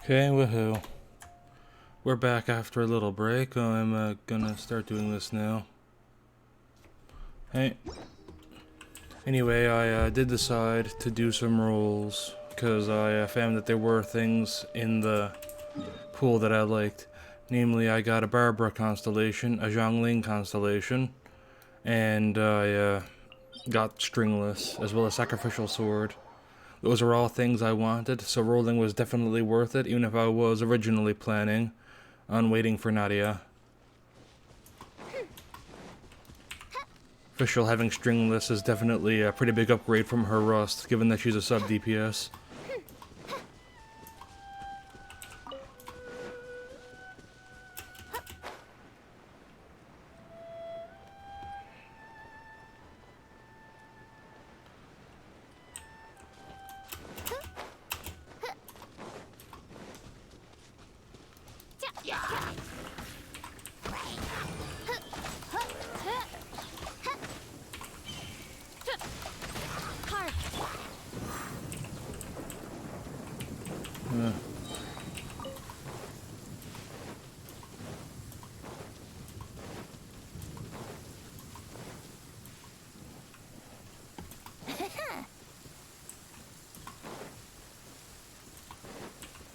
Okay, woohoo. We're back after a little break. I'm gonna start doing this now. Hey. Anyway, I did decide to do some rolls because I found that there were things in the pool that I liked. Namely, I got a Barbara constellation, a Zhongling constellation, and I got Stringless, as well as Sacrificial Sword. Those are all things I wanted, so rolling was definitely worth it, even if I was originally planning on waiting for Nadia. Official having Stringless is definitely a pretty big upgrade from her Rust, given that she's a sub DPS.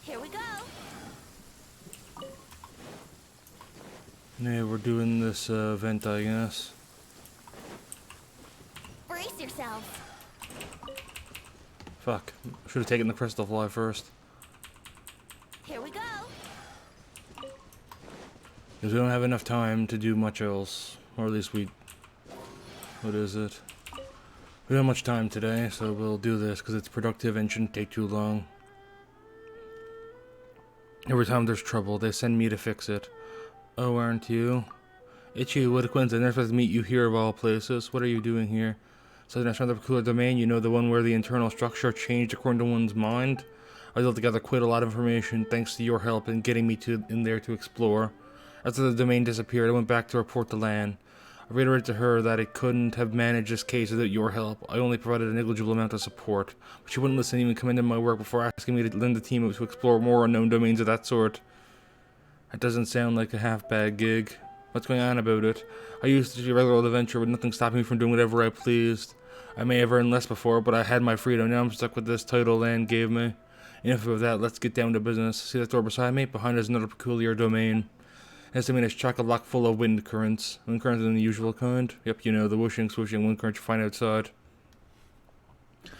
Here we go. Yeah, we're doing this event, I guess. Brace yourself. Fuck. Should have taken the crystal fly first. Here we go. Because we don't have enough time to do much else. Or at least we... What is it? We don't have much time today, so we'll do this because it's productive and shouldn't take too long. Every time there's trouble, they send me to fix it. Oh, aren't you? Itchy, what a coincidence. I'm supposed to meet you here of all places. What are you doing here? So that's another peculiar domain, you know, the one where the internal structure changed according to one's mind? I was able to gather quite a lot of information thanks to your help in getting me in there to explore. After the domain disappeared, I went back to report to Lan. I reiterated to her that it couldn't have managed this case without your help. I only provided a negligible amount of support, but she wouldn't listen, even commended my work before asking me to lend the team to explore more unknown domains of that sort. That doesn't sound like a half-bad gig. What's going on about it? I used to do a regular old adventure with nothing stopping me from doing whatever I pleased. I may have earned less before, but I had my freedom. Now I'm stuck with this title Lan gave me. Enough of that, let's get down to business. See that door beside me? Behind us another peculiar domain. Estimated it's chock-a-block full of wind currents. Wind currents in the usual kind? Yep, you know, the whooshing, swooshing wind currents you find outside.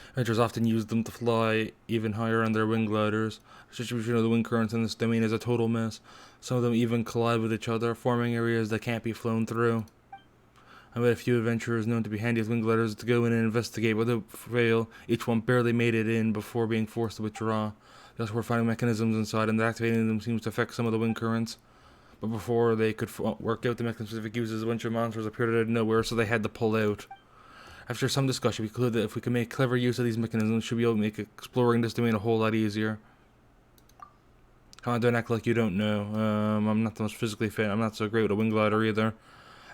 Adventurers often use them to fly even higher on their wing gliders. The distribution of the wind currents in this domain is a total mess. Some of them even collide with each other, forming areas that can't be flown through. I met a few adventurers known to be handy with wing gliders to go in and investigate. Without fail, each one barely made it in before being forced to withdraw. They also were finding mechanisms inside, and activating them seems to affect some of the wind currents. But before they could work out the mechanism-specific uses, a bunch of monsters appeared out of nowhere, so they had to pull out. After some discussion, we concluded that if we could make clever use of these mechanisms, we should be able to make exploring this domain a whole lot easier. Come on, don't act like you don't know. I'm not the most physically fit. I'm not so great with a wing glider either.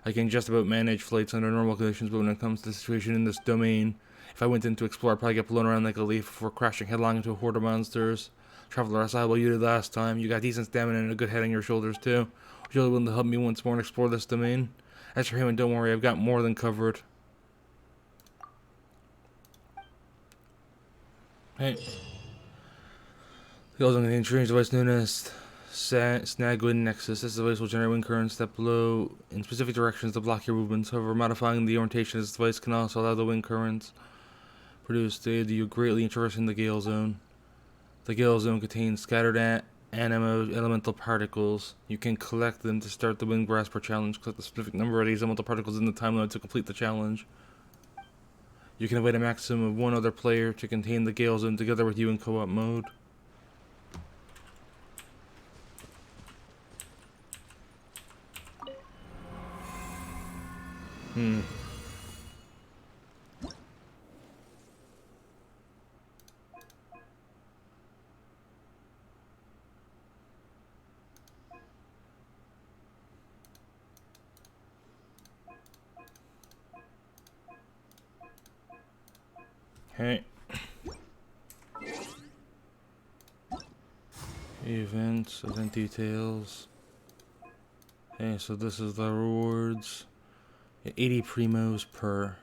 I can just about manage flights under normal conditions, but when it comes to the situation in this domain, if I went in to explore, I'd probably get blown around like a leaf before crashing headlong into a horde of monsters. Traveler, I saw what you did last time. You got decent stamina and a good head on your shoulders, too. Would you really willing to help me once more and explore this domain? As for him, and don't worry, I've got more than covered. Hey. The also contains a strange device known as Snag Wind Nexus. This device will generate wind currents that blow in specific directions to block your movements. However, modifying the orientation of this device can also allow the wind currents produced to aid you greatly in traversing the Gale Zone. The Gale Zone contains scattered elemental particles. You can collect them to start the Wind Grasper challenge. Collect a specific number of these elemental particles in the time limit to complete the challenge. You can invite a maximum of one other player to contain the Gale Zone together with you in co-op mode. Hey. Events, event details. Okay, so this is the rewards. 80 primos per,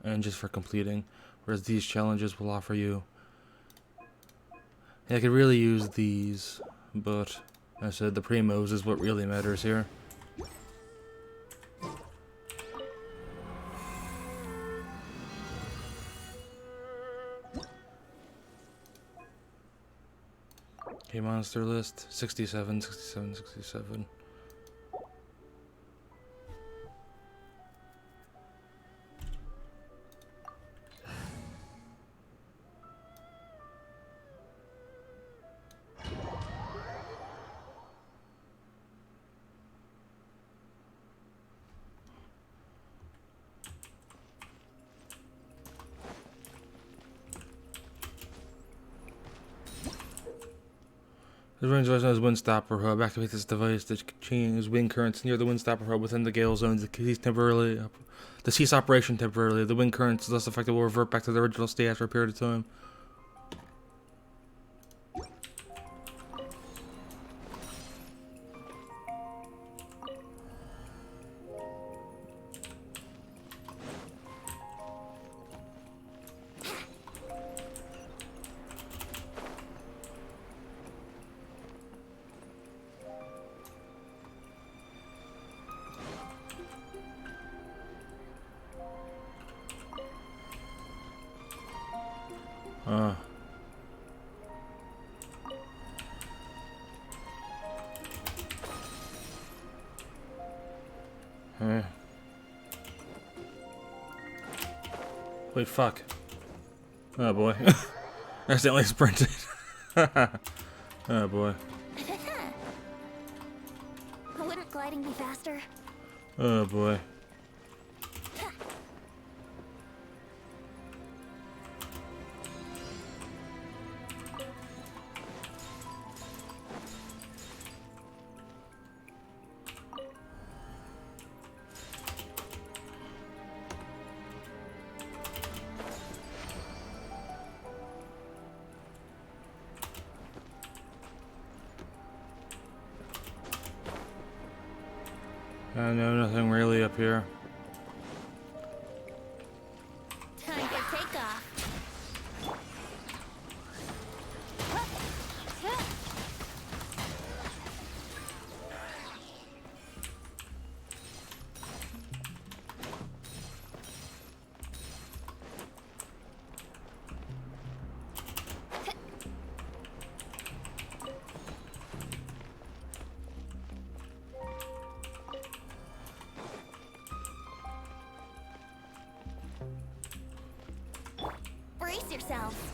and just for completing. Whereas these challenges will offer you. Yeah, I could really use these, but I said the primos is what really matters here. Okay, monster list 67, 67, 67. The range device knows Windstopper Hub. Activate this device to change wind currents near the Windstopper Hub within the gale zones to cease temporarily. To cease operation temporarily. The wind currents thus affected will revert back to the original state after a period of time. Wait, fuck. Oh boy. Accidentally sprinted. Oh boy. Wouldn't gliding be faster? Oh boy. No, nothing really up here. Time to take off. Brace yourself.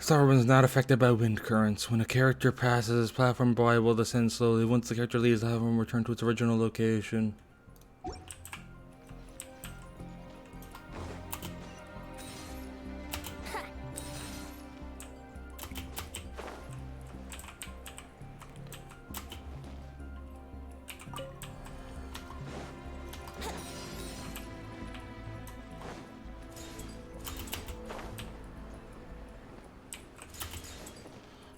Starwind is not affected by wind currents. When a character passes platform by, it will descend slowly. Once the character leaves the platform, return to its original location.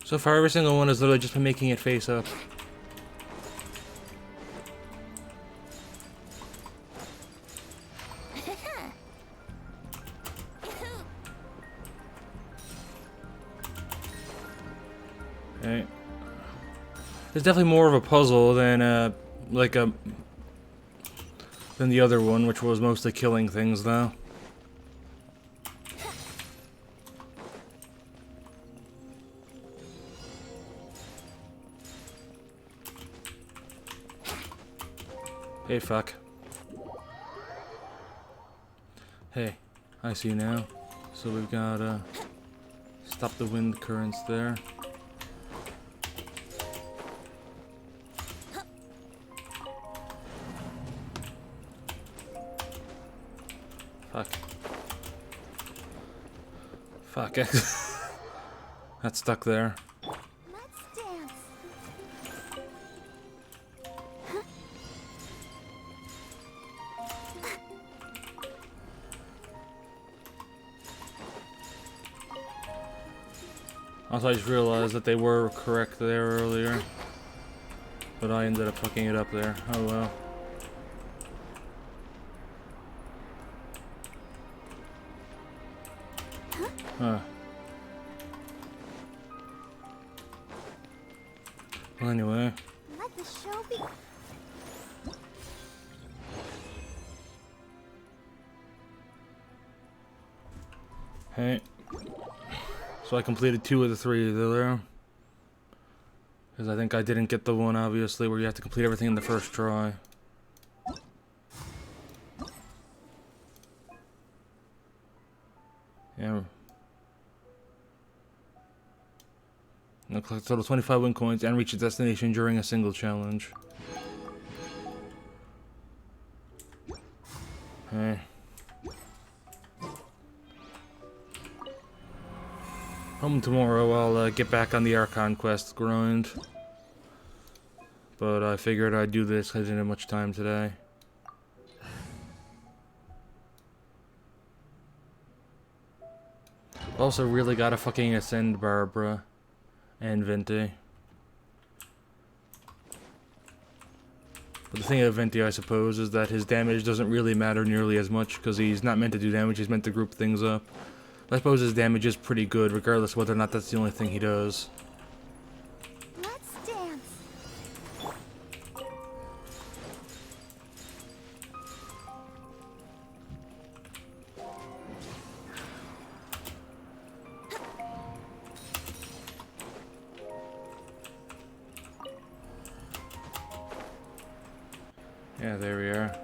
So far, every single one has literally just been making it face up. Okay. It's definitely more of a puzzle than than the other one, which was mostly killing things, though. Hey, fuck. Hey, I see now. So we've got stop the wind currents there. Fuck. Fuck. That's stuck there. Let's dance. Also, I just realized that they were correct there earlier. But I ended up fucking it up there. Oh well. Huh. Well, anyway. Let the show be. Hey. So I completed 2 of the 3 there. Because I think I didn't get the one, obviously, where you have to complete everything in the first try. Yeah. Now collect a total 25 win coins and reach a destination during a single challenge. Hey. Home tomorrow, I'll get back on the Archon quest grind. But I figured I'd do this because I didn't have much time today. Also, really gotta fucking ascend Barbara and Venti. But the thing about Venti, I suppose, is that his damage doesn't really matter nearly as much because he's not meant to do damage, he's meant to group things up. I suppose his damage is pretty good, regardless of whether or not that's the only thing he does. Let's dance. Yeah, there we are.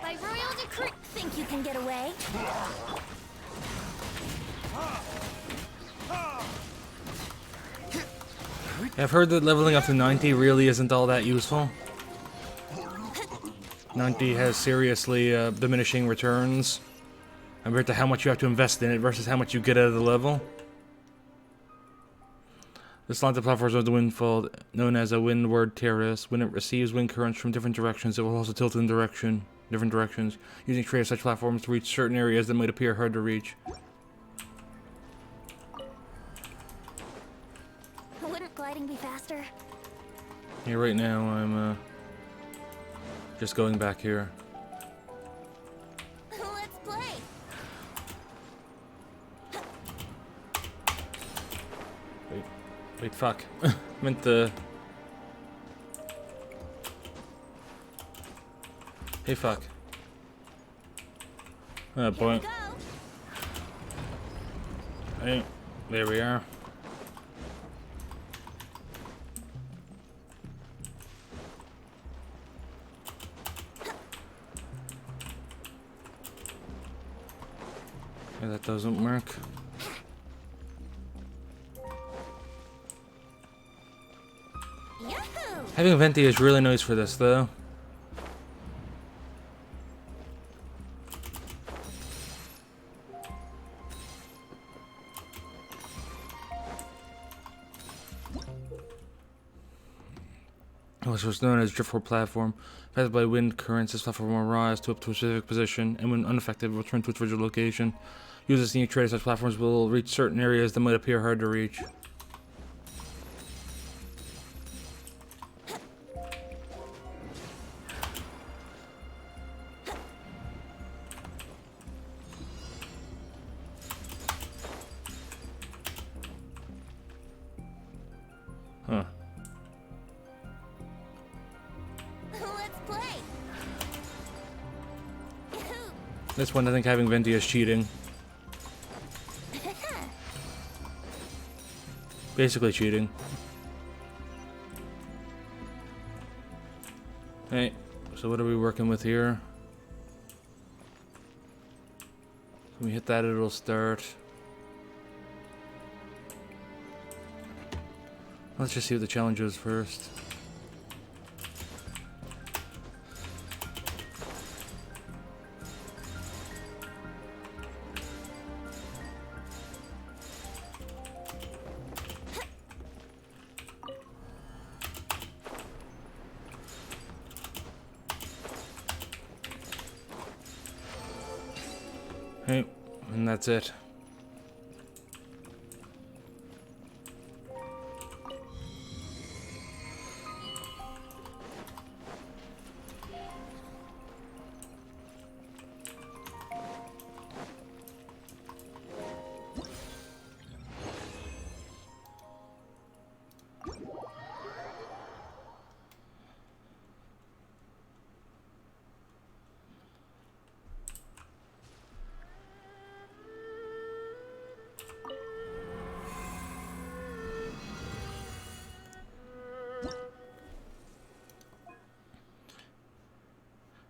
By royal decree. Think you can get away? I've heard that leveling up to 90 really isn't all that useful. 90 has seriously diminishing returns compared to how much you have to invest in it versus how much you get out of the level. This line of platforms of the windfall, known as a windward terrace, when it receives wind currents from different directions, it will also tilt in different directions, using creative such platforms to reach certain areas that might appear hard to reach. Wouldn't gliding be faster? Yeah, right now I'm just going back here. Let's play. Wait, fuck. Meant the... Hey, fuck. Oh, boy. Go. Hey, there we are. Yeah, that doesn't work. Yahoo! Having Venti is really nice for this, though. Which was known as driftwood platform. Affected by wind currents, this platform will rise to up to a specific position, and when unaffected, will return to its original location. Users seeing trade such platforms will reach certain areas that might appear hard to reach. Huh. Let's play. Yahoo! This one, I think having Venti is cheating. Basically cheating. Hey, so what are we working with here? When we hit that, it'll start. Let's just see what the challenge is first. Hey, and that's it.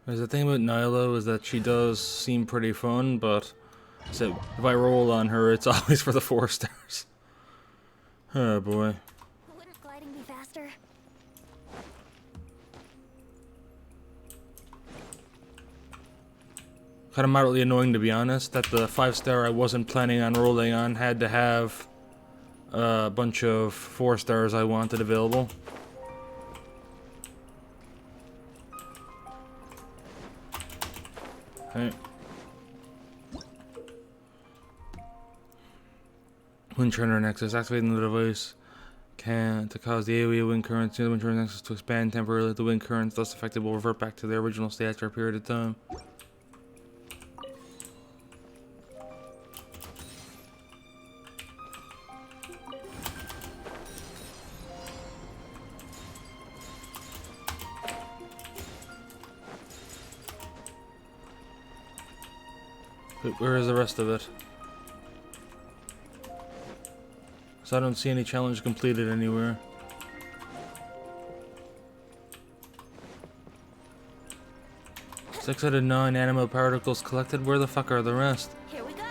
There's the thing about Nyla is that she does seem pretty fun, but so if I roll on her, it's always for the 4 stars. Oh boy. Wouldn't gliding be faster? Kind of moderately annoying, to be honest, that the 5-star I wasn't planning on rolling on had to have a bunch of 4 stars I wanted available. Okay. Wind Turner Nexus. Activating the device can to cause the AoE wind currents near the Wind Turner Nexus to expand temporarily. The wind currents thus affected will revert back to their original state after a period of time. Where is the rest of it? So I don't see any challenge completed anywhere. Six out of 9 animal particles collected. Where the fuck are the rest? Here we go.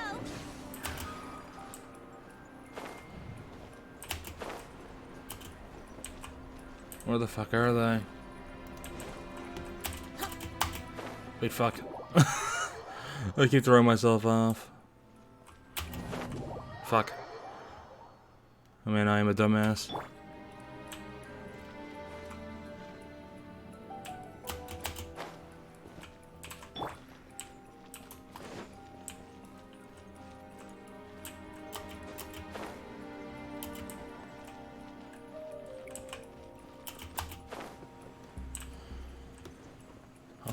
Where the fuck are they? Wait, fuck. I keep throwing myself off. Fuck. I mean, I am a dumbass.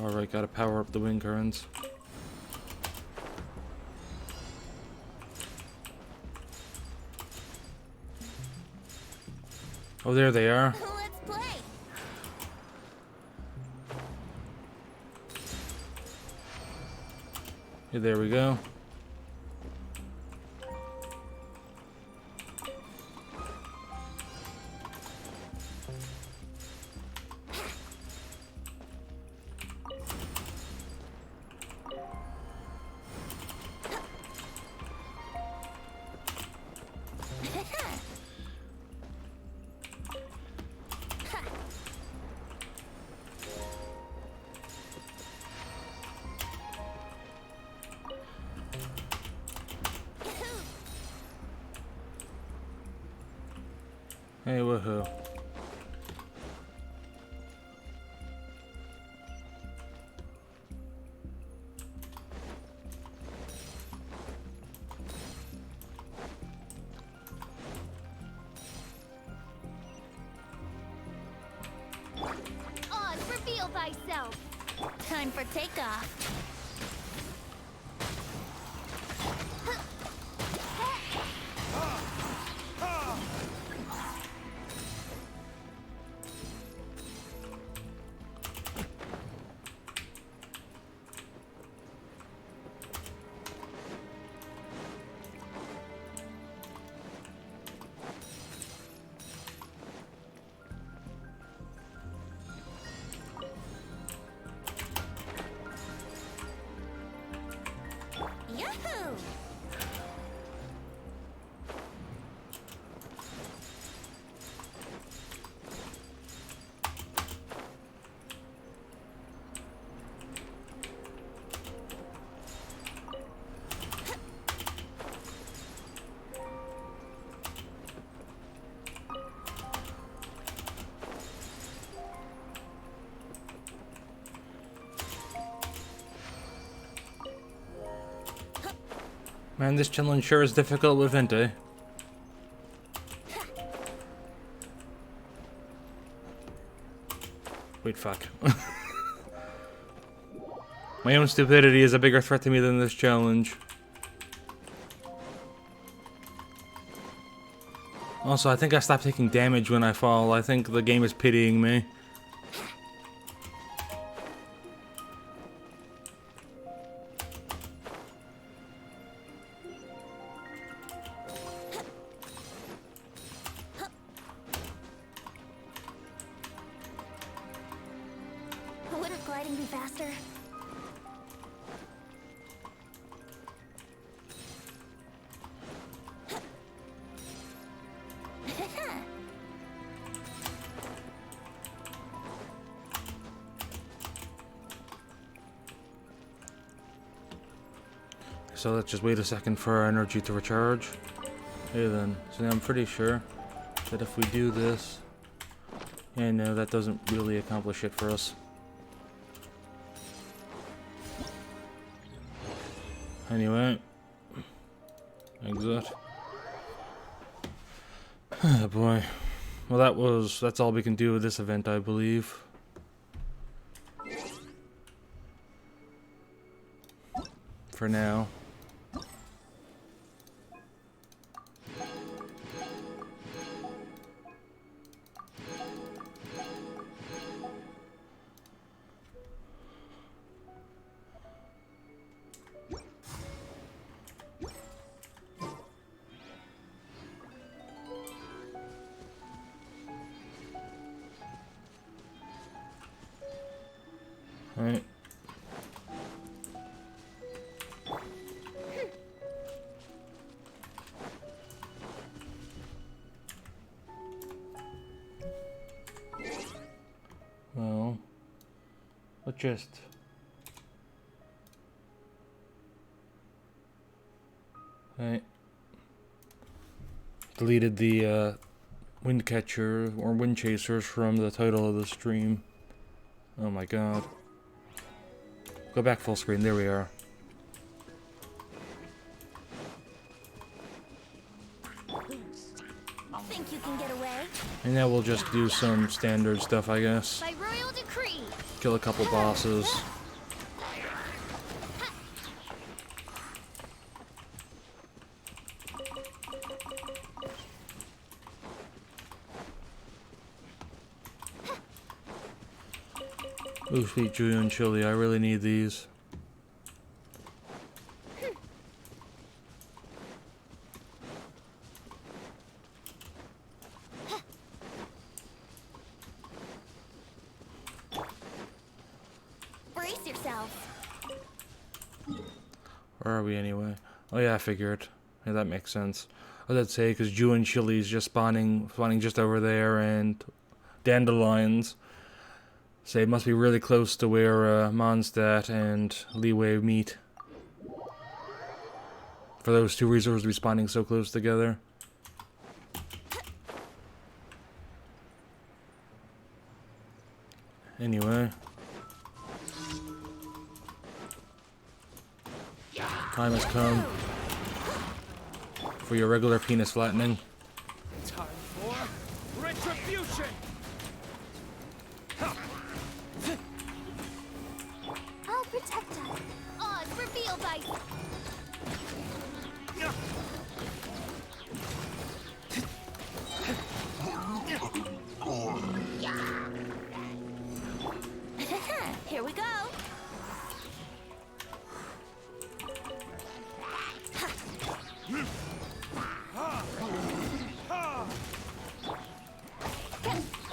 Alright, gotta power up the wind currents. Oh, there they are. Let's play. Yeah, there we go. Hey, woohoo. On, reveal thyself. Time for takeoff. Man, this challenge sure is difficult with Vente. Wait, fuck. My own stupidity is a bigger threat to me than this challenge. Also, I think I stopped taking damage when I fall. I think the game is pitying me. Wouldn't gliding be faster? So let's just wait a second for our energy to recharge. Okay then, so now I'm pretty sure that if we do this... Yeah, no, that doesn't really accomplish it for us. Anyway. Exit. Oh boy. Well, that's all we can do with this event, I believe. For now. Alright. Well, let's just... Alright. Deleted the wind catcher or wind chasers from the title of the stream. Oh my god. Go back full screen, there we are. Think you can get away? And now we'll just do some standard stuff, I guess. By royal decree. Kill a couple bosses. Ooh, sweet Juju and chili, I really need these. Brace yourself. Where are we anyway? Oh yeah, I figured. Yeah, that makes sense. I was say because Jew and Chili is just spawning just over there, and dandelions. So it must be really close to where Mondstadt and Leeway meet. For those two resources to be spawning so close together. Anyway. Time has come for your regular penis flattening. Time for retribution! I'll protect us. Odds revealed by... Here we go.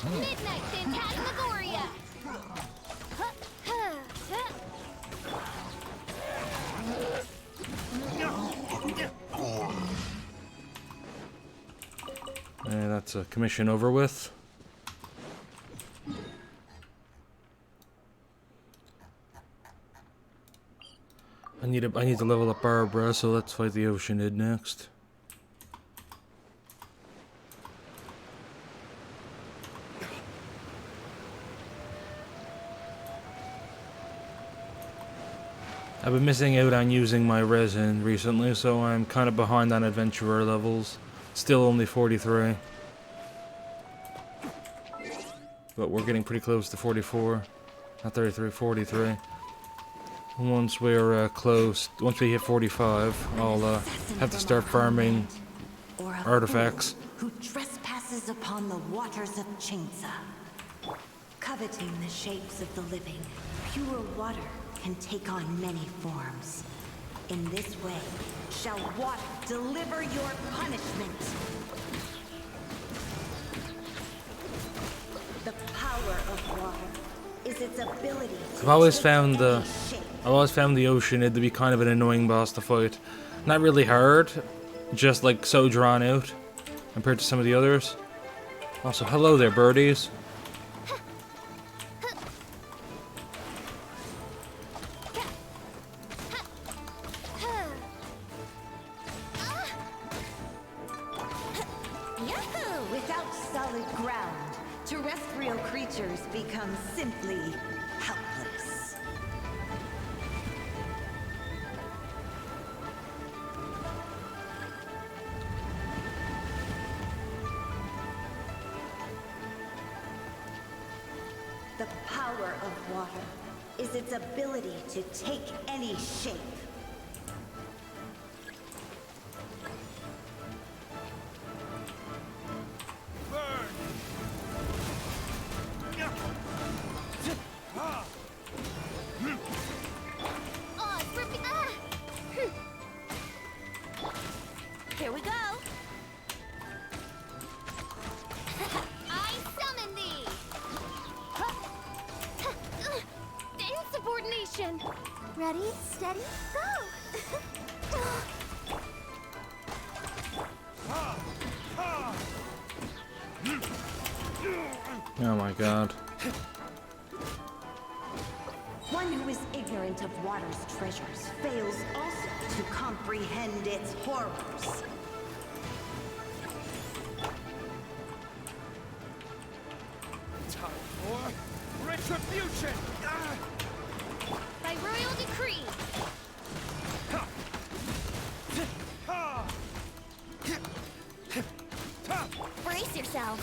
Midnight Phantasmagoria. That's a commission over with. I need to level up Barbara, so let's fight the Oceanid next. I've been missing out on using my resin recently, so I'm kind of behind on adventurer levels. Still only 43. But we're getting pretty close to 44. Not 33, 43. Once we're once we hit 45, I'll have to start farming artifacts. Who trespasses upon the waters of Chainsa. Coveting the shapes of the living, pure water can take on many forms. In this way, shall water deliver your punishment. The power of water is its ability to I've always take found any shape. I've always found the Oceanid to be kind of an annoying boss to fight. Not really hard, just like so drawn out compared to some of the others. Also, hello there, birdies. Yahoo! Without solid ground, terrestrial creatures become simply helpless. The power of water is its ability to take any shape. Burn! Oh, it's ripping. Ah! Here we go. I summon thee. Insubordination. Ready, steady, go. Oh my god. One who is ignorant of water's treasures fails also to comprehend its horrors. Time for retribution! By royal decree. Brace yourself.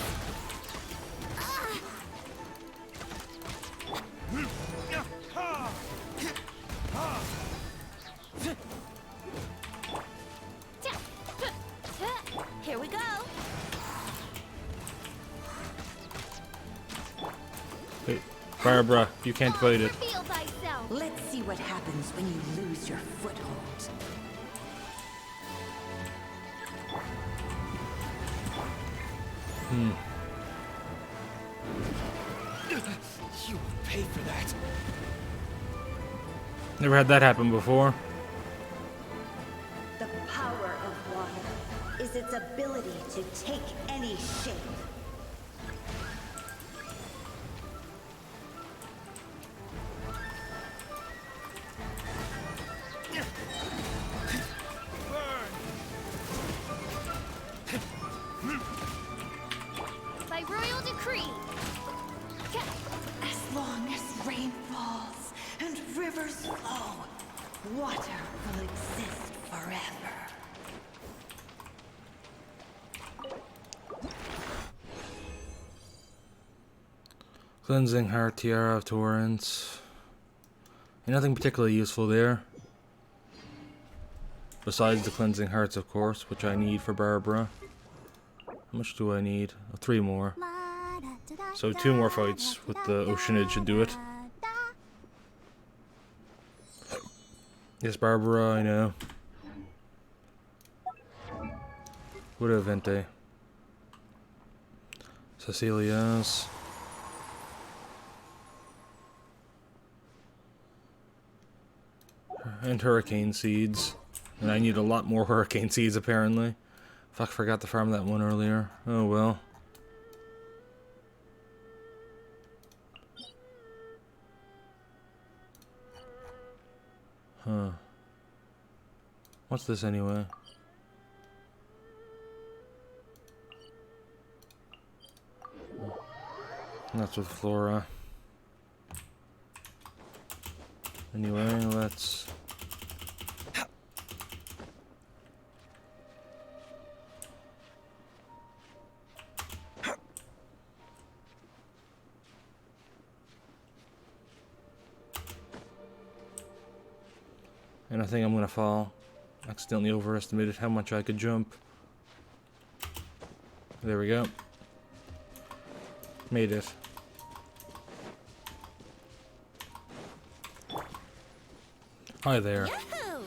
Ah! Here we go. Wait, Barbara, you can't fight it. Reveal thyself. Let's see what happens when you lose your foothold. You will pay for that. Never had that happen before. The power of water is its ability to take any shape. Burn! By royal decree. As long as rain falls and rivers flow, water will exist forever. Cleansing Heart, Tiara of Torrents. Nothing particularly useful there. Besides the Cleansing Hearts, of course, which I need for Barbara. How much do I need? 3 more. So 2 more fights with the Oceanid should do it. Yes, Barbara, I know. What Vente? Cecilia's. And hurricane seeds. And I need a lot more hurricane seeds apparently. Fuck, forgot to farm that one earlier. Oh well. Huh. What's this anyway? That's with Flora. Anyway, let's... And I think I'm gonna fall. Accidentally overestimated how much I could jump. There we go. Made it. Hi there. Yahoo!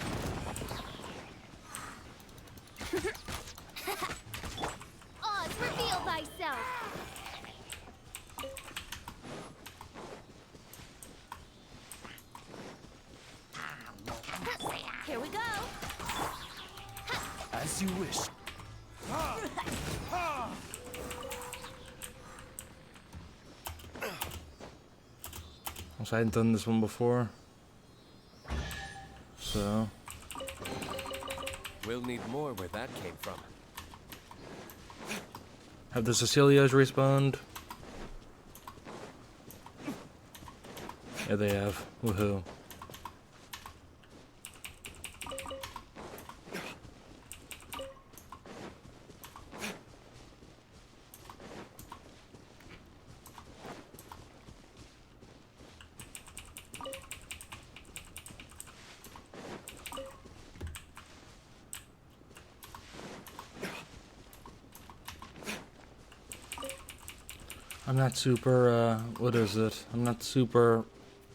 Oz, reveal thyself! Here we go! As you wish. So I hadn't done this one before. So... We'll need more where that came from. Have the Cecilias respawned? Yeah, they have. Woohoo. I'm not super, what is it? I'm not super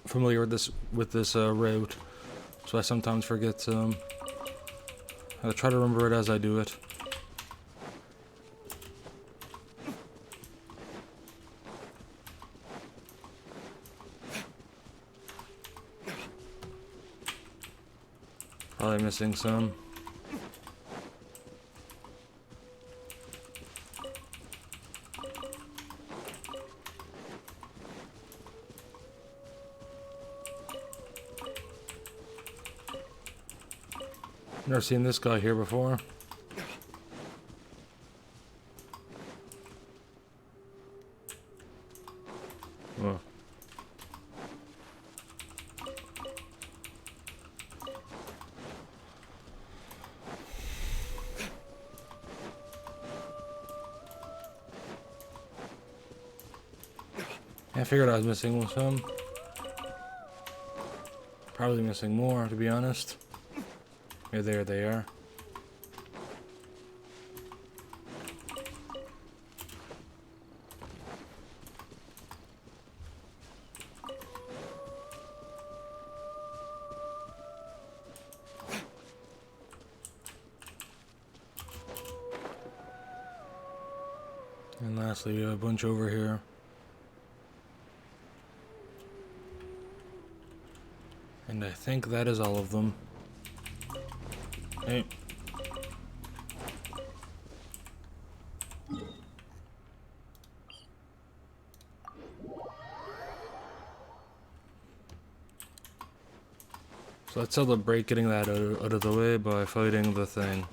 familiar with this route, so I sometimes forget, I'll try to remember it as I do it. Probably missing some. Never seen this guy here before. Oh. Yeah, I figured I was missing some. Probably missing more, to be honest. Yeah, there they are. And lastly, a bunch over here. And I think that is all of them. Hey. So let's celebrate getting that out of the way by fighting the thing.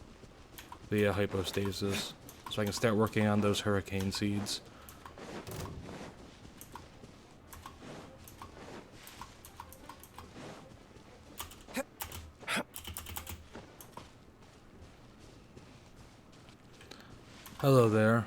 The hypostasis. So I can start working on those hurricane seeds. Hello there.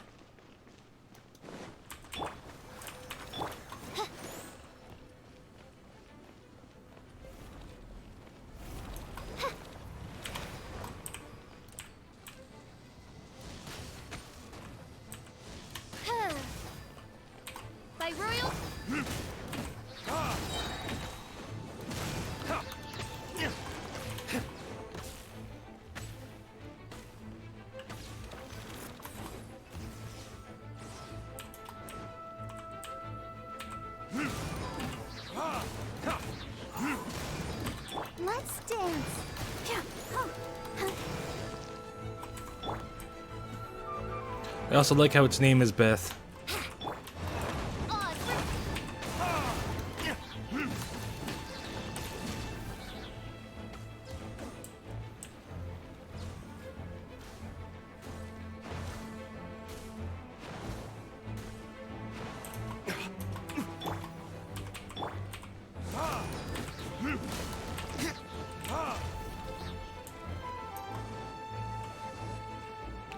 By royal... Let's dance. I also like how its name is Beth.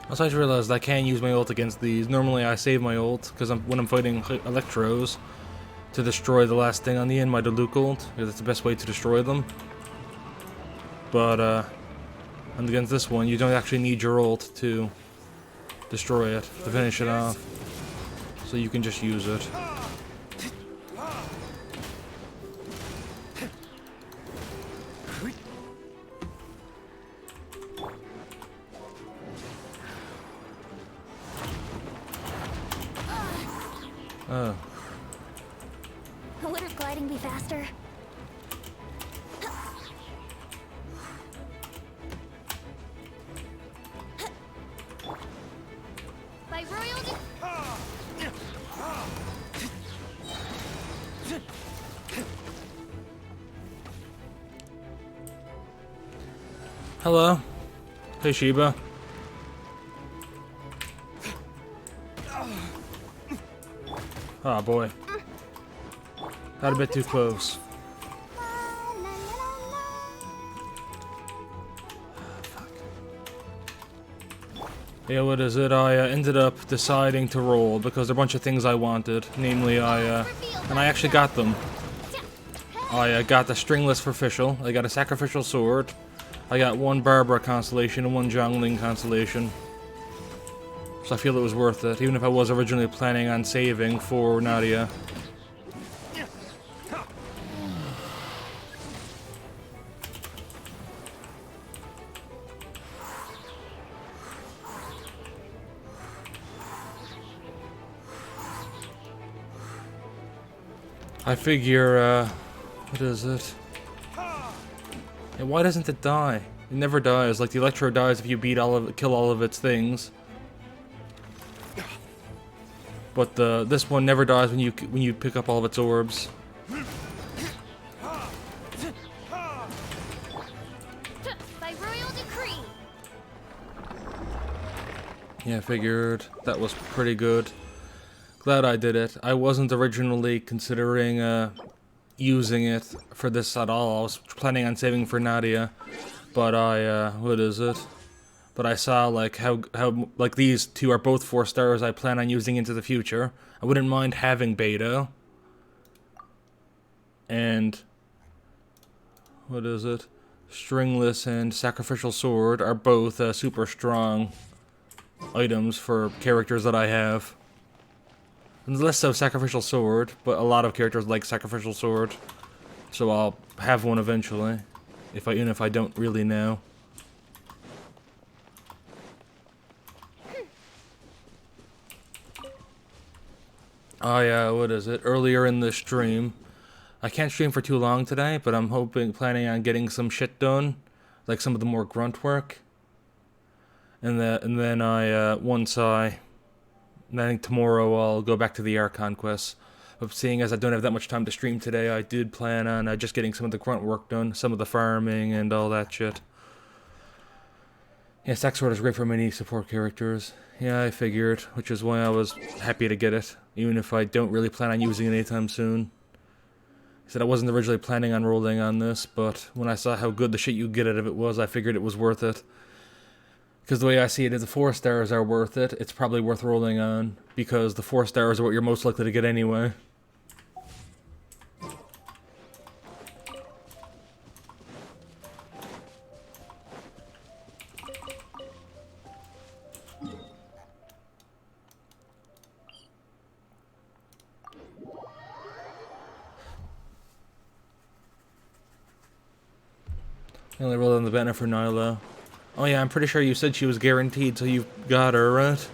Also, I just realized I can't use my ult against these. Normally I save my ult, because when I'm fighting Electros, to destroy the last thing on the end, my Diluc ult, because it's the best way to destroy them. But, and against this one, you don't actually need your ult to destroy it, to finish it off. So you can just use it. Oh. Wouldn't gliding be faster? By royal Hello. Hey, Sheba. Oh boy. Got a bit too close. Yeah, what is it? I ended up deciding to roll because there are a bunch of things I wanted. Namely, and I actually got them. I got the stringless for official. I got a sacrificial sword. I got one Barbara constellation and one Zhongling constellation. So I feel it was worth it, even if I was originally planning on saving for Nadia. I figure, what is it? Yeah, why doesn't it die? It never dies. Like the Electro dies if you kill all of its things. But this one never dies when you pick up all of its orbs. by royal decree. Yeah, I figured that was pretty good. Glad I did it. I wasn't originally considering using it for this at all. I was planning on saving for Nadia, but what is it? But I saw like how like these two are both 4 stars I plan on using into the future. I wouldn't mind having Beta. And what is it? Stringless and Sacrificial Sword are both super strong items for characters that I have. And less so Sacrificial Sword, but a lot of characters like Sacrificial Sword. So I'll have one eventually, even if I don't really know. Oh yeah, what is it? Earlier in the stream, I can't stream for too long today, but I'm planning on getting some shit done, like some of the more grunt work. And then I think tomorrow I'll go back to the Archon quests. But seeing as I don't have that much time to stream today, I did plan on just getting some of the grunt work done, some of the farming and all that shit. Yeah, Sack Sword is great for many support characters. Yeah, I figured, which is why I was happy to get it, even if I don't really plan on using it anytime soon. I said I wasn't originally planning on rolling on this, but when I saw how good the shit you get out of it was, I figured it was worth it. Because the way I see it is the 4 stars are worth it. It's probably worth rolling on, because the 4 stars are what you're most likely to get anyway. I only rolled on the banner for Nyla. Oh yeah, I'm pretty sure you said she was guaranteed, so you got her, right?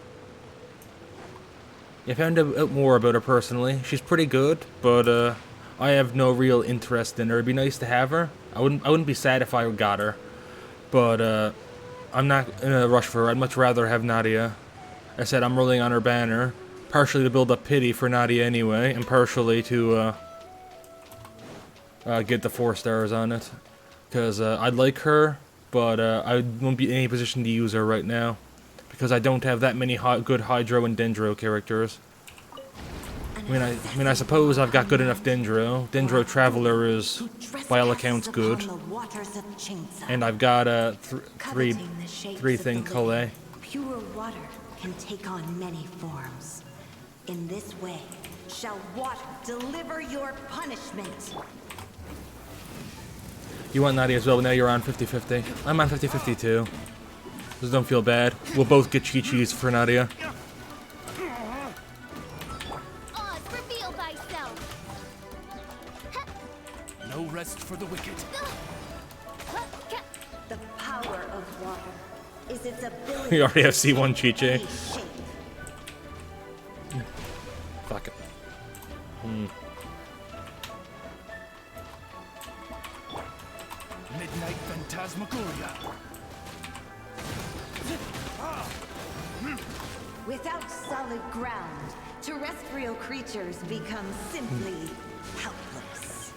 I found out more about her personally. She's pretty good, but I have no real interest in her. It'd be nice to have her. I wouldn't be sad if I got her, but I'm not in a rush for her. I'd much rather have Nadia. I said I'm rolling on her banner, partially to build up pity for Nadia anyway, and partially to get the 4 stars on it. Because I'd like her, but I won't be in any position to use her right now. Because I don't have that many good Hydro and Dendro characters. I mean, I suppose I've got good enough Dendro. Dendro Traveler is, by all accounts, good. And I've got three thing Calais. Pure water can take on many forms. In this way, shall water deliver your punishment. You want Nadia as well, but now you're on 50-50. I'm on 50-50 too. Just don't feel bad. We'll both get Chi-Chis for Nadia. Oz, reveal thyself. No rest for the wicked. The power of water is its ability. We already have C1 Chi-Chi. to shape. Fuck it. Midnight Phantasmagoria. Without solid ground, terrestrial creatures become simply helpless.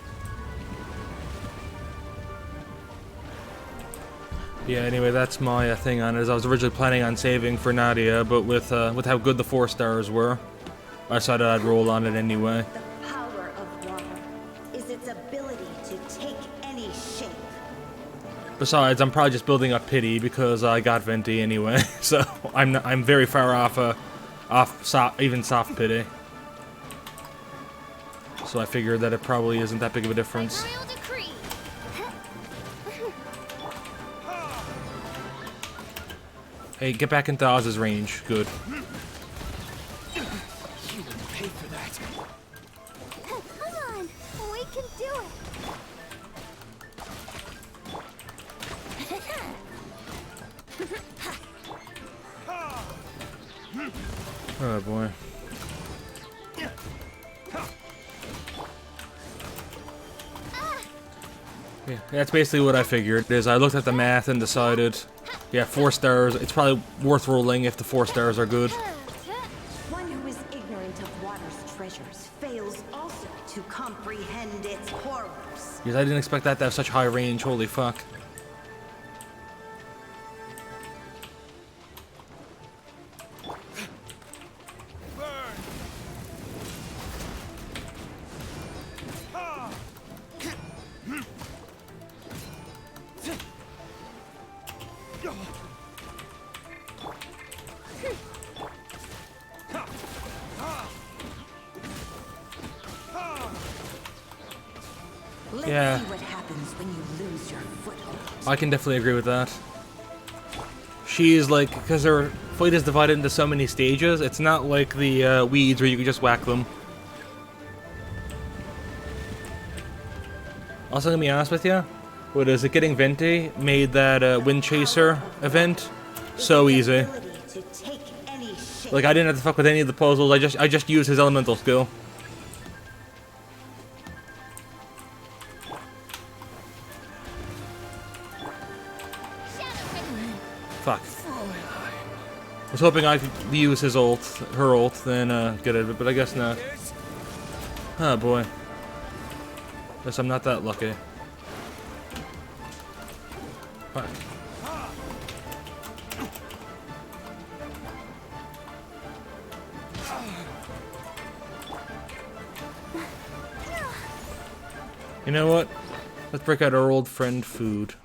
Yeah, anyway, that's my thing on it. As I was originally planning on saving for Nadia, but with how good the 4 stars were, I decided I'd roll on it anyway. The power of water is its ability to take any shape. Besides, I'm probably just building up pity because I got Venti anyway, so I'm very far off even soft pity. So I figured that it probably isn't that big of a difference. By royal decree. Hey, get back into Oz's range. Good. You will pay for that. Come on, we can do it. Oh boy. Yeah, that's basically what I figured. Is I looked at the math and decided, yeah, 4 stars. It's probably worth rolling if the 4 stars are good. One who is ignorant of water's treasures fails also to comprehend its horrors. Because I didn't expect that to have such high range. Holy fuck. Let's Yeah. see what happens when you lose your foothold. I can definitely agree with that. She's like, because her fight is divided into so many stages, it's not like the weeds where you can just whack them. Also, gonna be honest with you, what is it? Getting Venti made that Wind Chaser event so easy. Ability to take any shape. Like I didn't have to fuck with any of the puzzles. I just used his elemental skill. Fuck. I was hoping I could use his ult, her ult, then get it, but I guess not. Oh boy. Guess I'm not that lucky. Fuck. You know what? Let's break out our old friend food.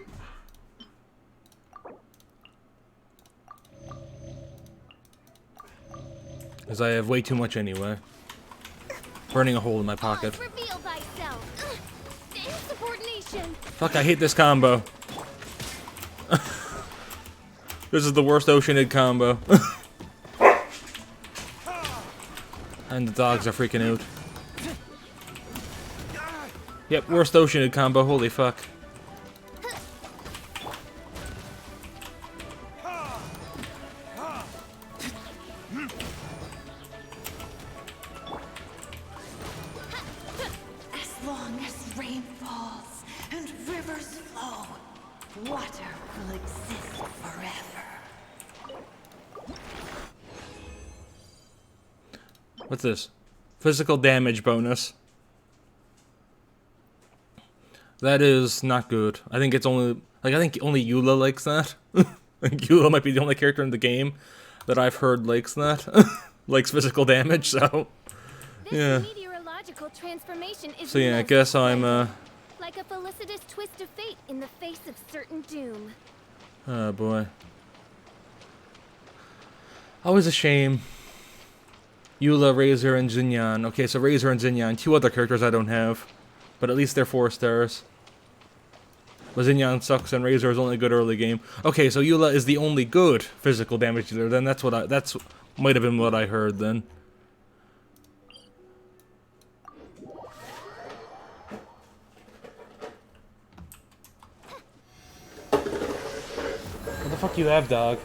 Because I have way too much anyway. Burning a hole in my pocket. Oz, reveal thyself. Insubordination. Fuck, I hate this combo. This is the worst Oceanid combo. And the dogs are freaking out. Yep, worst Oceanid combo, holy fuck. As long as rain falls and rivers flow, water will exist forever. What's this? Physical damage bonus. That is not good. I think it's only... Like, I think only Eula likes that. I think Eula might be the only character in the game that I've heard likes that. Likes physical damage, so... This Yeah. meteorological transformation is So yeah, I most guess I'm, like a felicitous twist of fate in the face of certain doom. Oh boy. Always a shame. Eula, Razor, and Xinyan. Okay, so Razor and Xinyan, 2 other characters I don't have. But at least they're 4 stars. But Xinyan sucks and Razor is only good early game. Okay, so Eula is the only good physical damage dealer. Then that's might have been what I heard then. What the fuck you have, dog?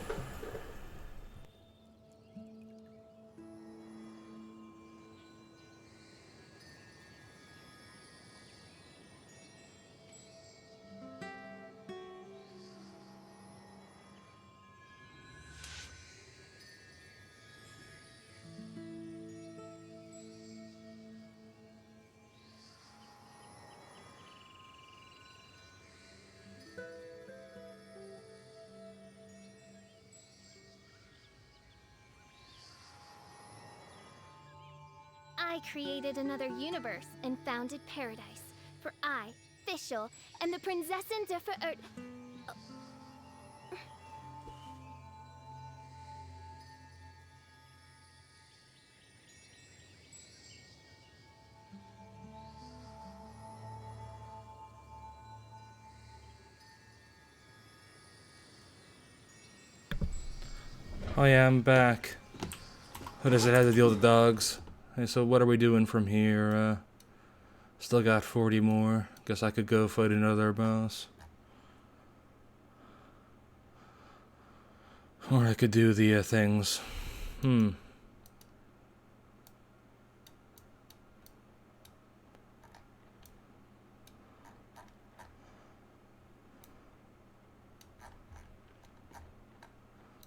I created another universe and founded paradise. For I, Fischl, and the Prinzessin der Verirrt... Oh yeah, I'm back. What does it have to deal with the dogs? Okay, so what are we doing from here? Still got 40 more. Guess I could go fight another boss. Or I could do the things. Oh,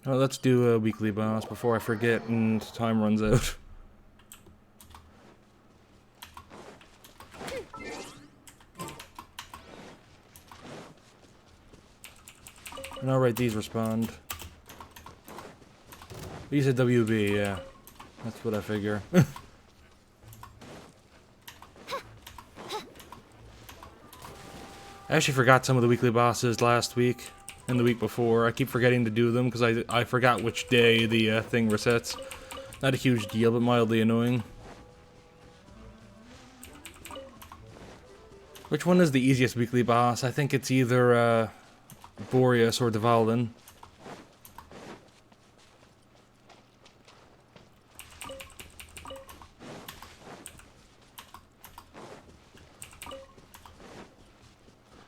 let's do a weekly boss before I forget and time runs out. And alright, these respond. These are WB, yeah. That's what I figure. I actually forgot some of the weekly bosses last week and the week before. I keep forgetting to do them because I forgot which day the thing resets. Not a huge deal, but mildly annoying. Which one is the easiest weekly boss? I think it's either Boreas or Dvalin.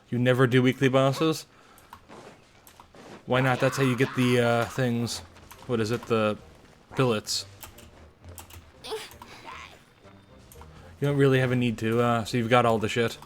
You never do weekly bosses? Why not? That's how you get the things. What is it? The billets. You don't really have a need to, so you've got all the shit.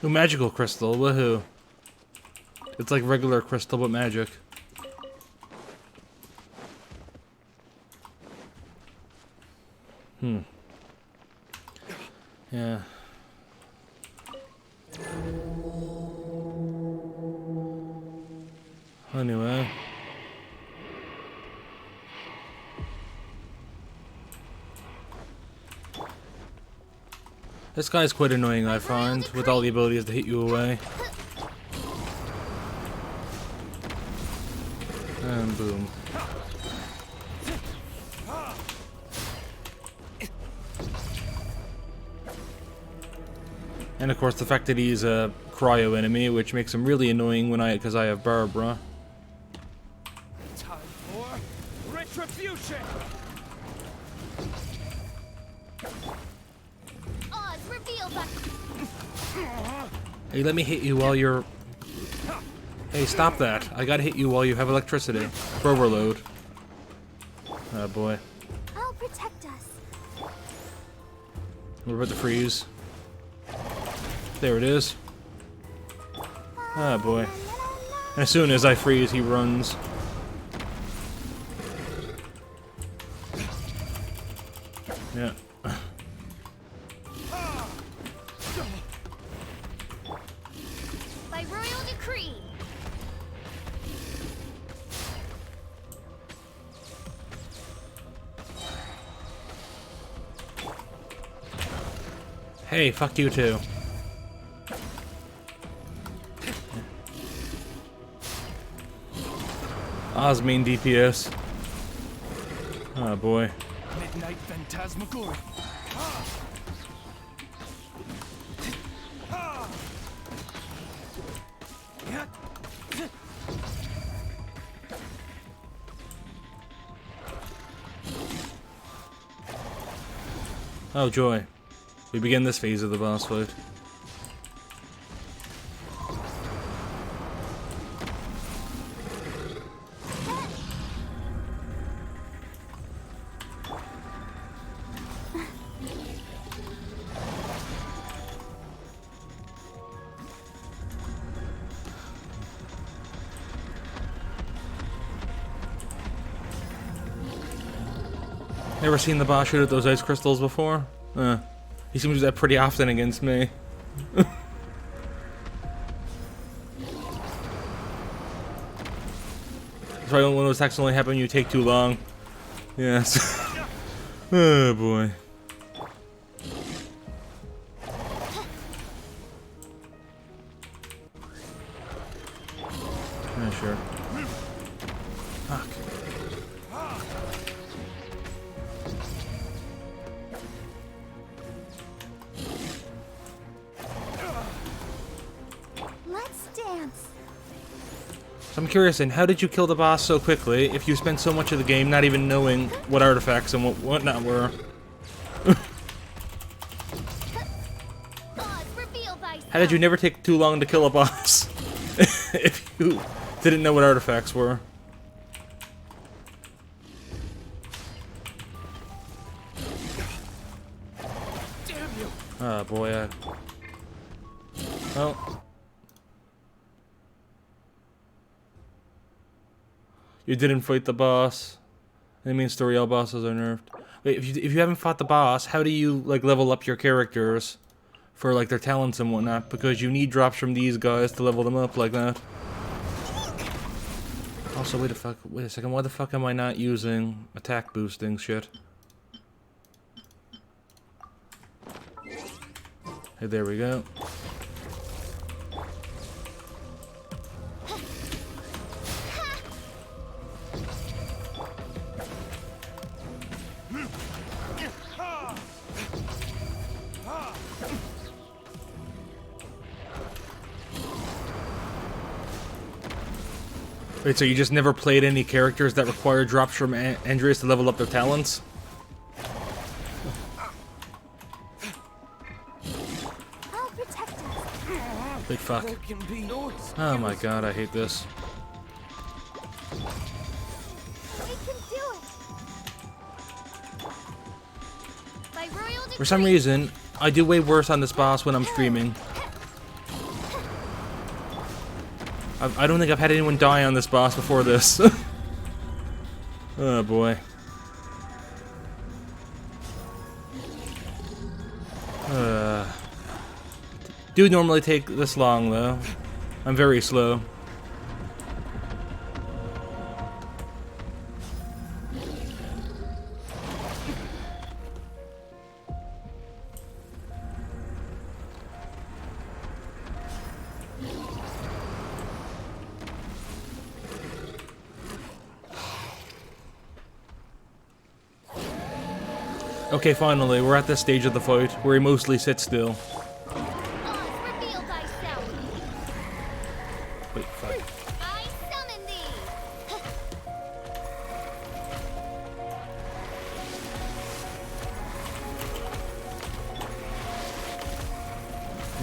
Ooh, magical crystal, woohoo. It's like regular crystal, but magic. Yeah. Anyway. This guy's quite annoying, I find, with all the abilities to hit you away. And boom. And of course the fact that he's a cryo enemy, which makes him really annoying when because I have Barbara. Time for retribution. Oz, reveal that... Hey, let me hit you while you're... Hey, stop that. I gotta hit you while you have electricity. Overload. Oh boy. I'll protect us. We're about to freeze. There it is. Ah boy. And as soon as I freeze, he runs. Yeah. By royal decree. Hey, fuck you too. Oz main DPS. Oh boy. Midnight Phantasmagoria. Oh joy. We begin this phase of the boss fight. Ever seen the boss shoot at those ice crystals before? He seems to do that pretty often against me. That's why one of those attacks only happen when you take too long. Yes. Oh boy. Yeah, sure. Fuck. Let's dance. So I'm curious, and how did you kill the boss so quickly if you spent so much of the game not even knowing what artifacts and whatnot were? Oz, reveal thyself. How did you never take too long to kill a boss if you didn't know what artifacts were? Damn you! Oh boy. Well. You didn't fight the boss. That means story all bosses are nerfed. Wait, if you haven't fought the boss, how do you like level up your characters for like their talents and whatnot? Because you need drops from these guys to level them up like that. Also, wait a second. Why the fuck am I not using attack boosting shit? Hey, there we go. Wait, so you just never played any characters that require drops from Andreas to level up their talents? I'll protect us. Big fuck. There can be no Oh my god, I hate this. We can do it. By royal decree. For some reason, I do way worse on this boss when I'm streaming. I don't think I've had anyone die on this boss before this. Oh boy. Do normally take this long though. I'm very slow. Okay, finally, we're at this stage of the fight where he mostly sits still. Oz, reveal thyself. Wait, fuck. I summon thee.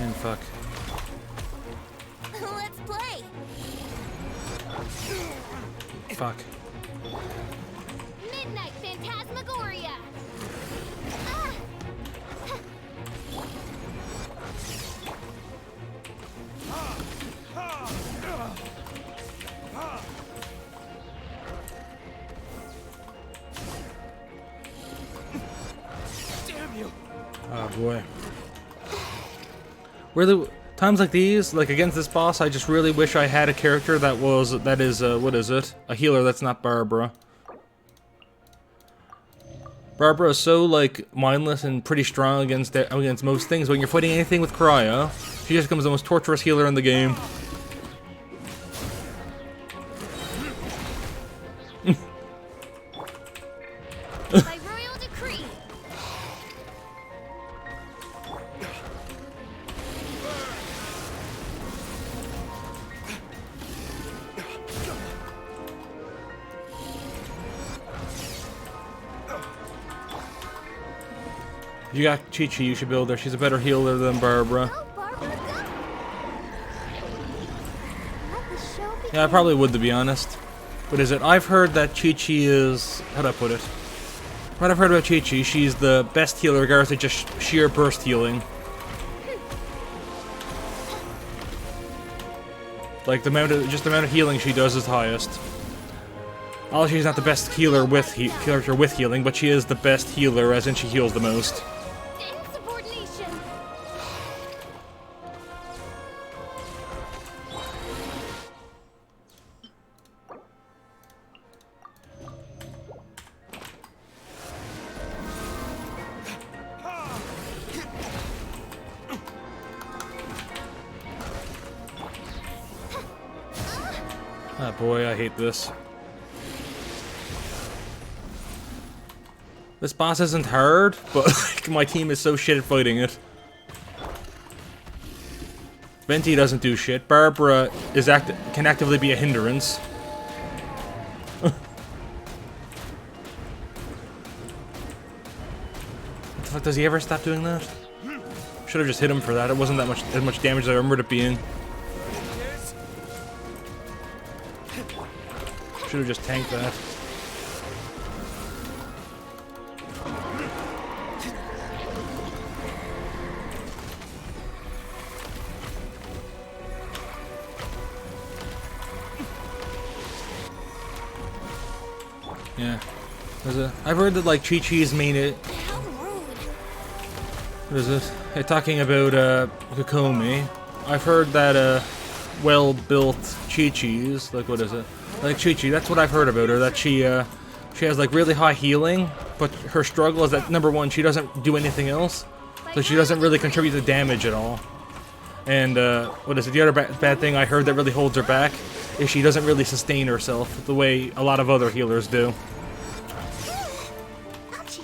And fuck. Let's play. Fuck. Midnight Phantasmagoria. Ah. boy. Really, times like these, like against this boss, I just really wish I had a character that is, what is it? A healer that's not Barbara. Barbara is so, like, mindless and pretty strong against most things. When you're fighting anything with Cryo, she just becomes the most torturous healer in the game. By royal decree. You got Chi-Chi, you should build her. She's a better healer than Barbara. Go, Barbara, go. Let the show begin. Yeah, I probably would, to be honest. What is it? I've heard that Chi-Chi is... How'd I put it? What I've heard about Chi-Chi, she's the best healer regardless of just sheer burst healing. Like, the amount of healing she does is highest. Obviously, she's not the best healer with character with healing, but she is the best healer, as in she heals the most. Insubordination. Ah, boy, I hate this. This boss isn't hard, but like, my team is so shit at fighting it. Venti doesn't do shit. Barbara can actively be a hindrance. What the fuck, does he ever stop doing that? Should have just hit him for that. It wasn't as much damage as I remembered it being. Should have just tanked that. Yeah. I've heard that like Chi-Chi's main How rude. what is it? Talking about Kokomi. I've heard that well-built Chi-Chis, like what is it? Like Chi-Chi, that's what I've heard about her, that she has like really high healing, but her struggle is that number one, she doesn't do anything else. So she doesn't really contribute to damage at all. And what is it? The other bad thing I heard that really holds her back is she doesn't really sustain herself the way a lot of other healers do. Ouchie.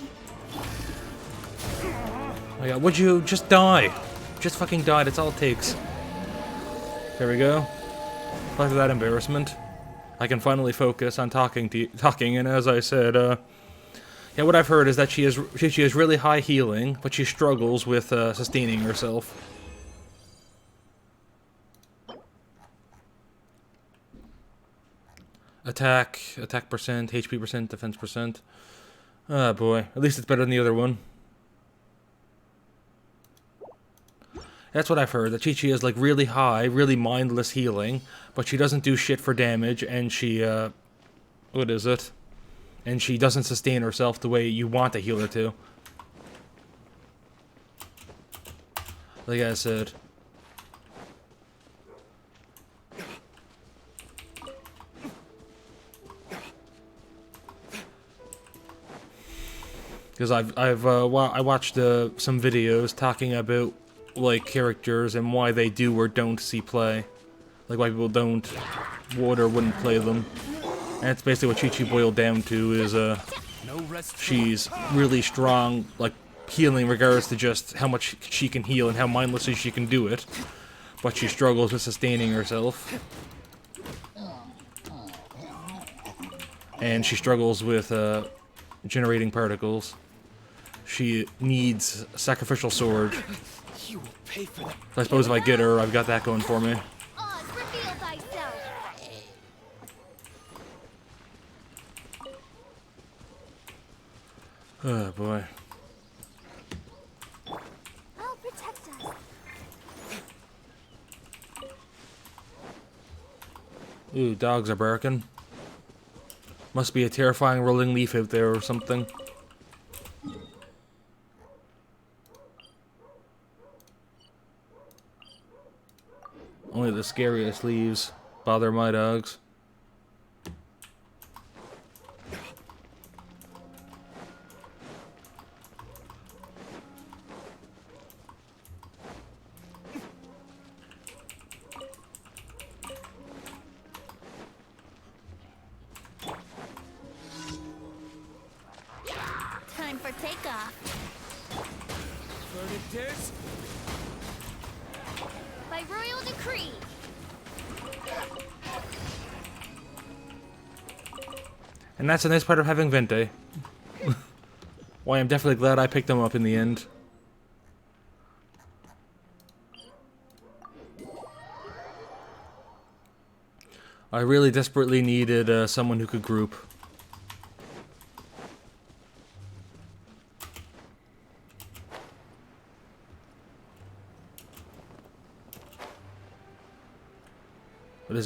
Oh yeah, would you just die? Just fucking die, that's all it takes. There we go. After that embarrassment, I can finally focus on talking, and as I said, yeah, what I've heard is that she has really high healing, but she struggles with sustaining herself. Attack percent, HP percent, defense percent. Ah, boy. At least it's better than the other one. That's what I've heard, that Chi-Chi is like really high, really mindless healing, but she doesn't do shit for damage, and she, what is it? And she doesn't sustain herself the way you want a healer to. Like I said. Because I watched some videos talking about like characters and why they do or don't see play, like why people would or wouldn't play them. And that's basically what Chi-Chi boiled down to is she's really strong, like healing in regards to just how much she can heal and how mindlessly she can do it, but she struggles with sustaining herself. And she struggles with generating particles. She needs a sacrificial sword. You will pay for that. So I suppose if I get her, I've got that going for me. Oz, reveal thyself. Oh boy. I'll protect us. Ooh, dogs are barking. Must be a terrifying rolling leaf out there or something. Only the scariest leaves bother my dogs. Time for takeoff. Furnace? By royal decree. And that's a nice part of having Vente. Why, I'm definitely glad I picked them up in the end. I really desperately needed someone who could group.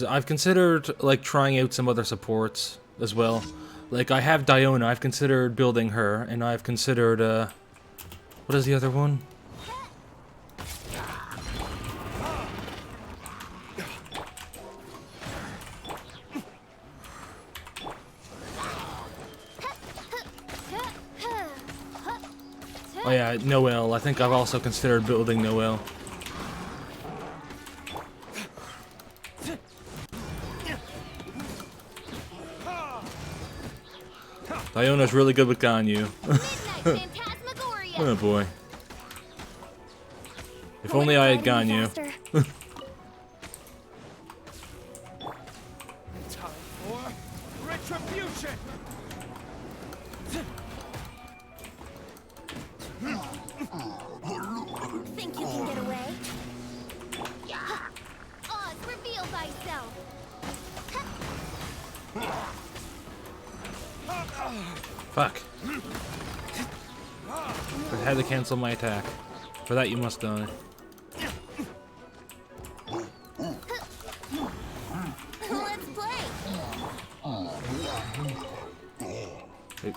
I've considered, like, trying out some other supports as well. Like, I have Diona, I've considered building her, and I've considered, what is the other one? Oh yeah, Noelle. I think I've also considered building Noelle. Diona's really good with Ganyu. Oh boy. If only I had Ganyu. Time for retribution! Think you can get away? Oz, reveal thyself. Fuck. I had to cancel my attack. For that you must die. Let's play. Wait.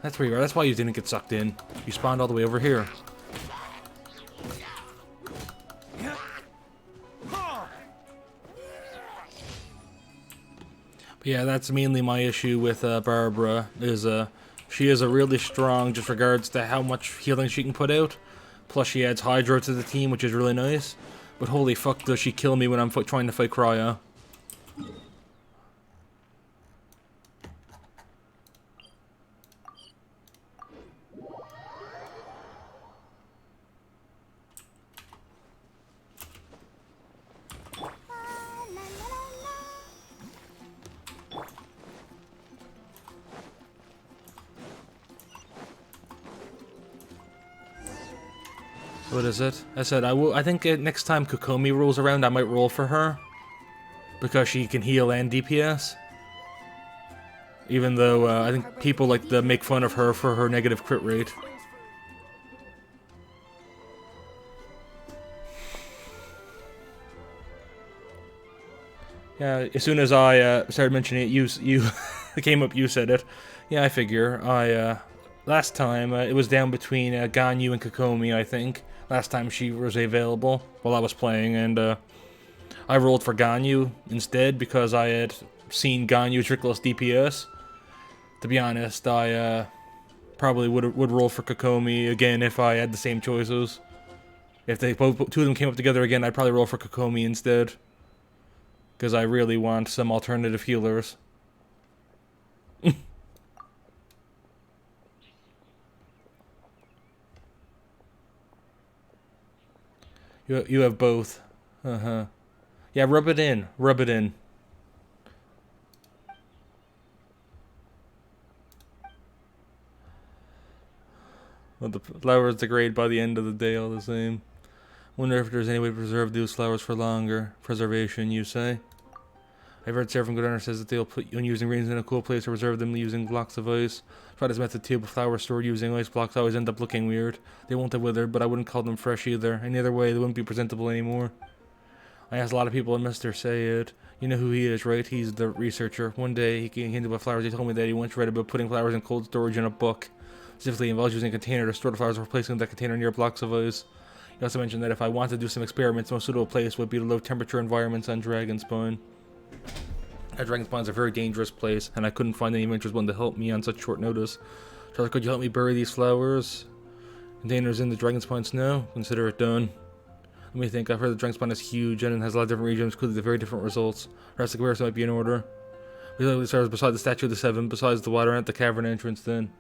That's where you are. That's why you didn't get sucked in. You spawned all the way over here. But yeah, that's mainly my issue with Barbara, is she is a really strong just regards to how much healing she can put out. Plus she adds Hydro to the team, which is really nice. But holy fuck does she kill me when I'm trying to fight Cryo. What is it? I said I think next time Kokomi rolls around, I might roll for her because she can heal and DPS. Even though I think people like to make fun of her for her negative crit rate. Yeah, as soon as I started mentioning it, you it came up. You said it. Yeah, I figure. Last time it was down between Ganyu and Kokomi, I think. Last time she was available while I was playing, and I rolled for Ganyu instead because I had seen Ganyu's ridiculous DPS. To be honest, I probably would roll for Kokomi again if I had the same choices. If two of them came up together again, I'd probably roll for Kokomi instead. Because I really want some alternative healers. You have both. Uh-huh. Yeah, rub it in. Rub it in. Well, the flowers degrade by the end of the day all the same. Wonder if there's any way to preserve those flowers for longer. Preservation, you say? I've heard Sarah from Good Honor says that they'll put when using greens in a cool place to preserve them using blocks of ice. Try this method too, but flowers stored using ice blocks always end up looking weird. They won't have withered, but I wouldn't call them fresh either. Any other way, they wouldn't be presentable anymore. I asked a lot of people and Mr. Sayed. You know who he is, right? He's the researcher. One day, he came into about flowers. He told me that he once read about putting flowers in cold storage in a book. Specifically involves using a container to store the flowers or placing that container near blocks of ice. He He also mentioned that if I want to do some experiments, the most suitable place would be the low temperature environments on Dragonspawn. Dragonspawn's a very dangerous place, and I couldn't find any adventurers willing to help me on such short notice. Charlie, could you help me bury these flowers? Containers in the Dragonspawn snow? Consider it done. Let me think. I've heard the Dragonspawn is huge and it has a lot of different regions, including the very different results. Perhaps the comparison might be in order. We look at the stars beside the Statue of the Seven, besides the water and at the cavern entrance then.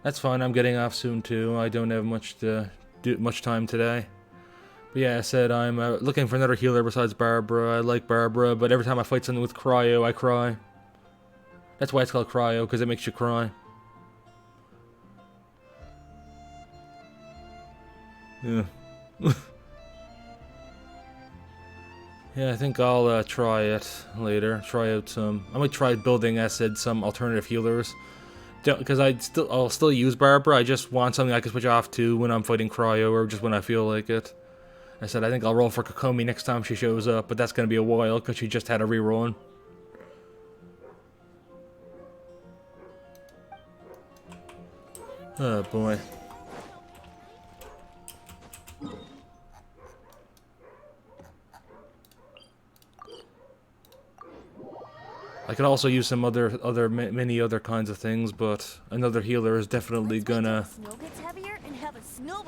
That's fine, I'm getting off soon too. I don't have much time today. But yeah, I said I'm looking for another healer besides Barbara. I like Barbara, but every time I fight something with Cryo, I cry. That's why it's called Cryo, because it makes you cry. Yeah. Yeah, I think I'll try it later. Try out some. I might try building, as I said, some alternative healers. Because I'll still use Barbara. I just want something I can switch off to when I'm fighting Cryo or just when I feel like it. I said I think I'll roll for Kokomi next time she shows up, but that's gonna be a while because she just had a reroll. Oh boy. I could also use some many other kinds of things, but another healer is definitely gonna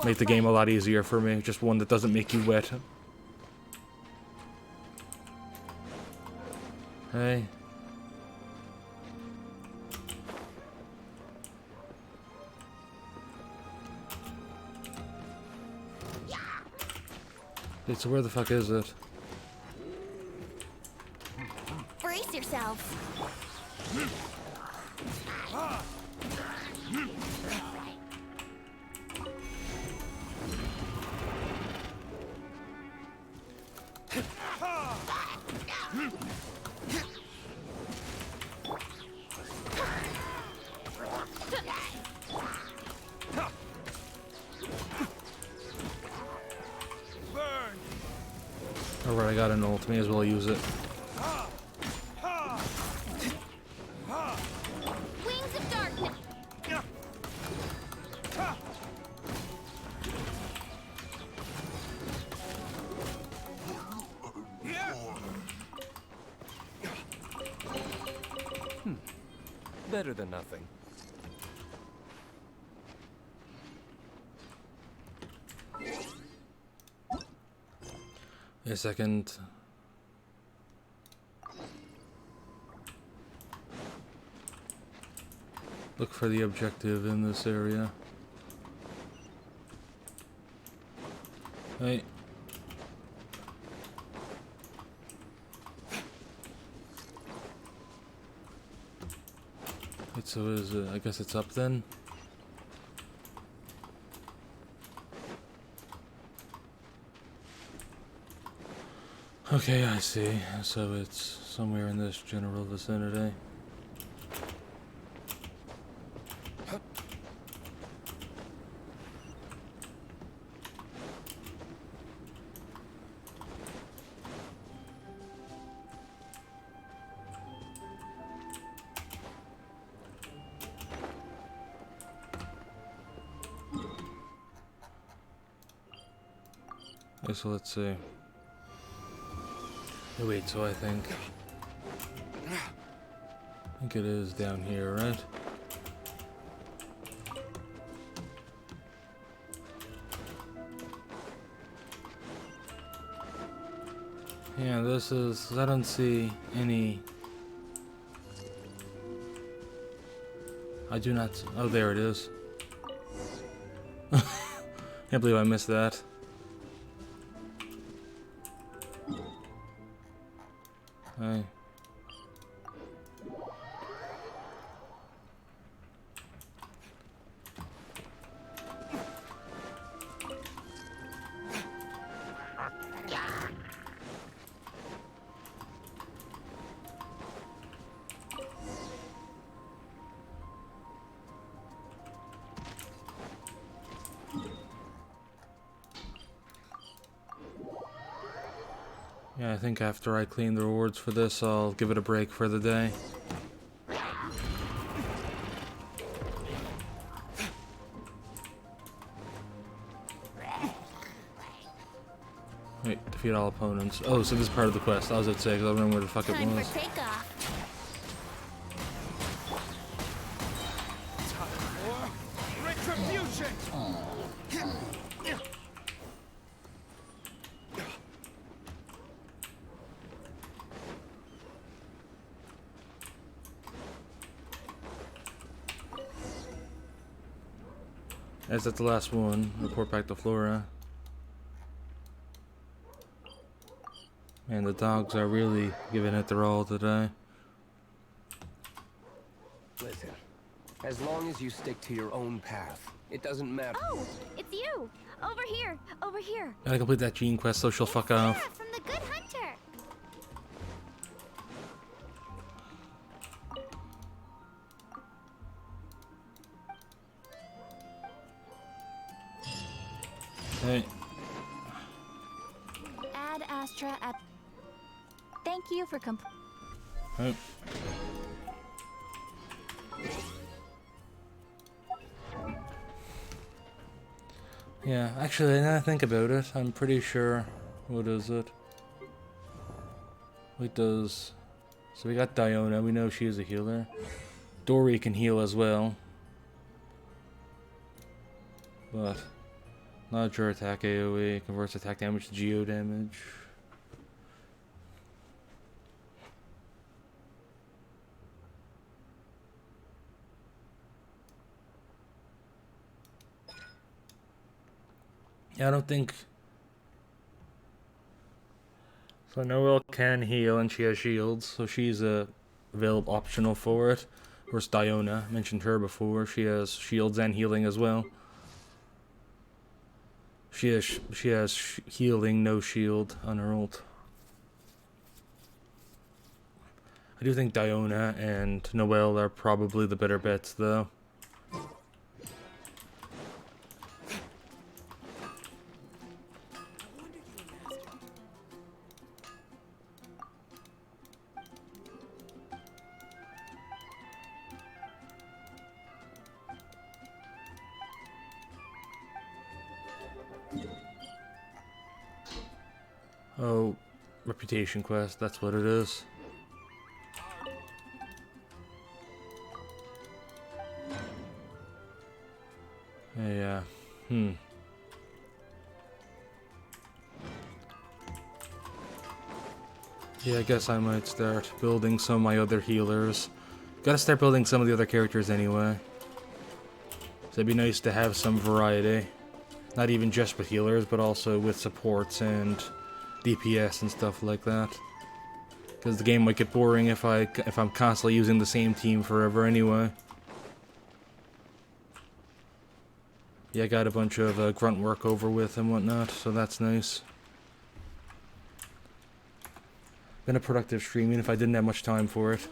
make the game a lot easier for me. Just one that doesn't make you wet. Hey. Wait, so where the fuck is it? Brace yourselves. Alright, I got an ult. May as well use it. Wings of darkness. Better than nothing. A second. Look for the objective in this area. Hey. Wait, so is it, I guess it's up then? Okay, I see. So it's somewhere in this general vicinity. Okay, so let's see. Wait, so I think it is down here, right? Yeah, this is, I don't see any, I do not, oh there it is. Can't believe I missed that. Hey. Yeah, I think after I clean the rewards for this, I'll give it a break for the day. Defeat all opponents. Oh, so this is part of the quest. I was about to say, because I don't remember where the fuck it Time was. for takeoff. Time for retribution! Is that the last one? Report back to Flora. Man, the dogs are really giving it their all today. Listen, as long as you stick to your own path, it doesn't matter. Oh, it's you! Over here! Over here! Gotta complete that Gene quest so she'll fuck Sarah off. from the Good Hunter! Hey. Add Astra at... Thank you for Oh. Yeah, actually, now I think about it, I'm pretty sure. What is it? It does. So we got Diona, we know she is a healer. Dory can heal as well. But not your attack AoE, converts attack damage to geo damage. Yeah, I don't think. So Noelle can heal and she has shields, so she's available optional for it. Whereas Diona, I mentioned her before, she has shields and healing as well. She has healing, no shield on her ult. I do think Diona and Noelle are probably the better bets though. Oh, reputation quest, that's what it is. Yeah. Yeah, I guess I might start building some of my other healers. Gotta start building some of the other characters anyway. So it'd be nice to have some variety. Not even just with healers, but also with supports and DPS and stuff like that. Because the game might get boring if I'm constantly using the same team forever anyway. Yeah, I got a bunch of grunt work over with and whatnot, so that's nice. Been a productive stream, even if I didn't have much time for it.